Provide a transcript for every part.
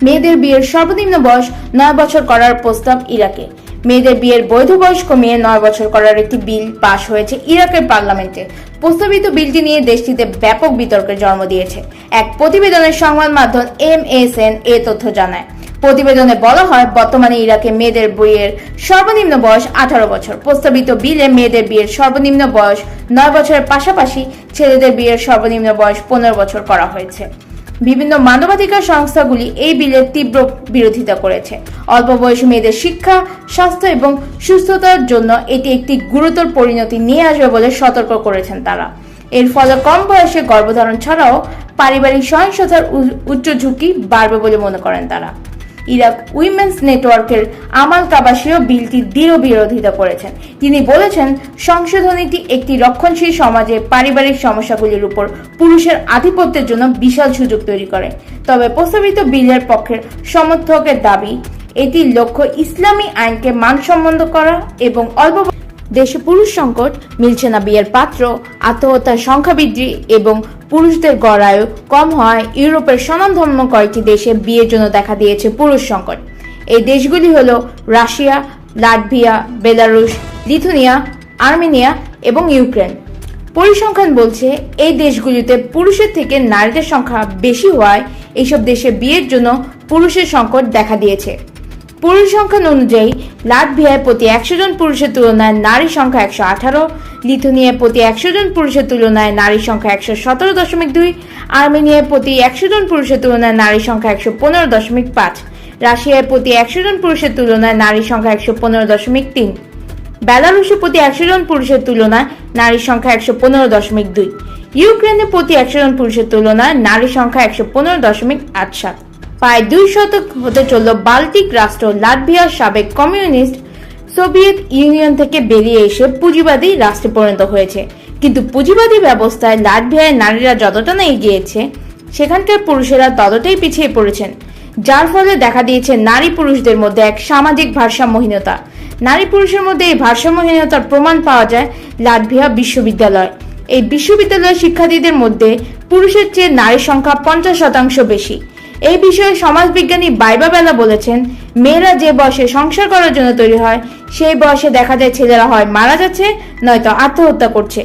মেয়েদের বিয়ের সর্বনিম্ন বয়স 9 বছর করার প্রস্তাব ইরাকে। মেয়েদের বিয়ের বৈধ বয়স কমিয়ে 9 বছর করার একটি বিল পাশ হয়েছে ইরাকের পার্লামেন্টে। প্রস্তাবিত বিলটি নিয়ে দেশটিতে ব্যাপক বিতর্কের জন্ম দিয়েছে। এক প্রতিবেদনের সংবাদ মাধ্যম MSN এ তথ্য জানায়। প্রতিবেদনে বলা হয়, বর্তমানে ইরাকে মেয়েদের বিয়ের সর্বনিম্ন বয়স 18 বছর। প্রস্তাবিত বিলে মেয়েদের বিয়ের সর্বনিম্ন বয়স 9 বছরের পাশাপাশি ছেলেদের বিয়ের সর্বনিম্ন বয়স 15 বছর করা হয়েছে। বিভিন্ন মানবাধিকার সংস্থাগুলি এই বিলের তীব্র বিরোধিতা করেছে। অল্প বয়সী মেয়েদের শিক্ষা, স্বাস্থ্য এবং সুস্থতার জন্য এটি একটি গুরুতর পরিণতি নিয়ে আসবে বলে সতর্ক করেছেন তারা। এর ফলে কম বয়সে গর্ভধারণ ছাড়াও পারিবারিক সহিংসতার উচ্চ ঝুঁকি বাড়বে বলে মনে করেন তারা। ইরাক উইমেন্স নেটওয়ার্কের আমাল কাবাসিও বিলটির দৃঢ় বিরোধিতা করেছেন। তিনি বলেছেন, সংশোধনীটি একটি রক্ষণশীল সমাজে পারিবারিক সমস্যাগুলির উপর পুরুষের আধিপত্যের জন্য বিশাল সুযোগ তৈরি করে। তবে প্রস্তাবিত বিলের পক্ষের সমর্থকের দাবি, এটির লক্ষ্য ইসলামী আইনকে মানসম্মত করা এবং অল্প দেশে পুরুষ সংকট, মিলছে না বিয়ের পাত্র, আত্মহত্যার সংখ্যা বৃদ্ধি এবং পুরুষদের গড় আয়ু কম হওয়ায় ইউরোপের স্বনামধন্য কয়েকটি দেশে বিয়ের জন্য দেখা দিয়েছে পুরুষ সংকট। এই দেশগুলি হল Russia, Latvia, Belarus, Lithuania, Armenia এবং ইউক্রেন। পরিসংখ্যান বলছে, এই দেশগুলিতে পুরুষের থেকে নারীদের সংখ্যা বেশি হওয়ায় এইসব দেশে বিয়ের জন্য পুরুষের সংকট দেখা দিয়েছে। পরিসংখ্যান অনুযায়ী লাটভিয়ায় প্রতি 100 জন পুরুষের তুলনায় নারীর সংখ্যা 118, লিথুনিয়ায় প্রতি 100 জন পুরুষের তুলনায় নারীর সংখ্যা 117.2, আর্মেনিয়ায় প্রতি 100 জন পুরুষের তুলনায় নারীর সংখ্যা 115.5, রাশিয়ায় প্রতি 100 জন পুরুষের তুলনায় নারীর সংখ্যা 115.3, বেলারুশে প্রতি 100 জন পুরুষের তুলনায় নারীর সংখ্যা 115.2, ইউক্রেনে প্রতি 100 জন পুরুষের তুলনায় নারীর সংখ্যা 115.87। প্রায় 2 শতক হতে চলল বাল্টিক রাষ্ট্র লাটভিয়ার সাবেক কমিউনিস্ট সোভিয়েত ইউনিয়ন থেকে বেরিয়ে এসে পুঁজিবাদী রাষ্ট্রে পরিণত হয়েছে। কিন্তু পুঁজিবাদী ব্যবস্থায় লাটভিয়ায় নারীরা যতটা না এগিয়েছে, সেখানকার পুরুষেরা ততটাই পিছিয়ে পড়েছেন, যার ফলে দেখা দিয়েছে নারী পুরুষদের মধ্যে এক সামাজিক ভারসাম্যহীনতা। নারী পুরুষের মধ্যে এই ভারসাম্যহীনতার প্রমাণ পাওয়া যায় লাটভিয়া বিশ্ববিদ্যালয়। এই বিশ্ববিদ্যালয়ের শিক্ষার্থীদের মধ্যে পুরুষের চেয়ে নারীর সংখ্যা 50% বেশি। এই বিষয়ে সমাজবিজ্ঞানী বাইবা বেলা বলেছেন, মেয়েরা যে বয়সে সংসার করার জন্য তৈরি হয়, সেই বয়সে দেখা যায় ছেলেরা হয় মারা যাচ্ছে, নয়তো আত্মহত্যা করছে।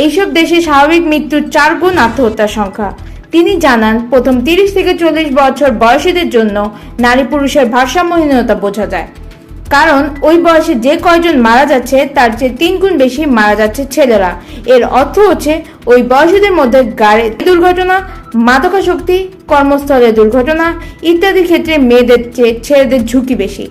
এইসব দেশে স্বাভাবিক মৃত্যুর 4 গুণ আত্মহত্যার সংখ্যা। তিনি জানান, প্রথম 30 থেকে 40 বছর বয়সীদের জন্য নারী পুরুষের ভারসাম্যহীনতা বোঝা যায়, কারণ ওই বয়সে যে কয়জন মারা যাচ্ছে তার চেয়ে 3 গুণ বেশি মারা যাচ্ছে ছেলেরা। এর অর্থ হচ্ছে, ওই বয়সীদের মধ্যে গাড়ি দুর্ঘটনা, মাদকাসক্তি, কর্মস্থলে দুর্ঘটনা ইত্যাদি ক্ষেত্রে মেয়েদের চেয়ে ছেলেদের ঝুঁকি বেশি।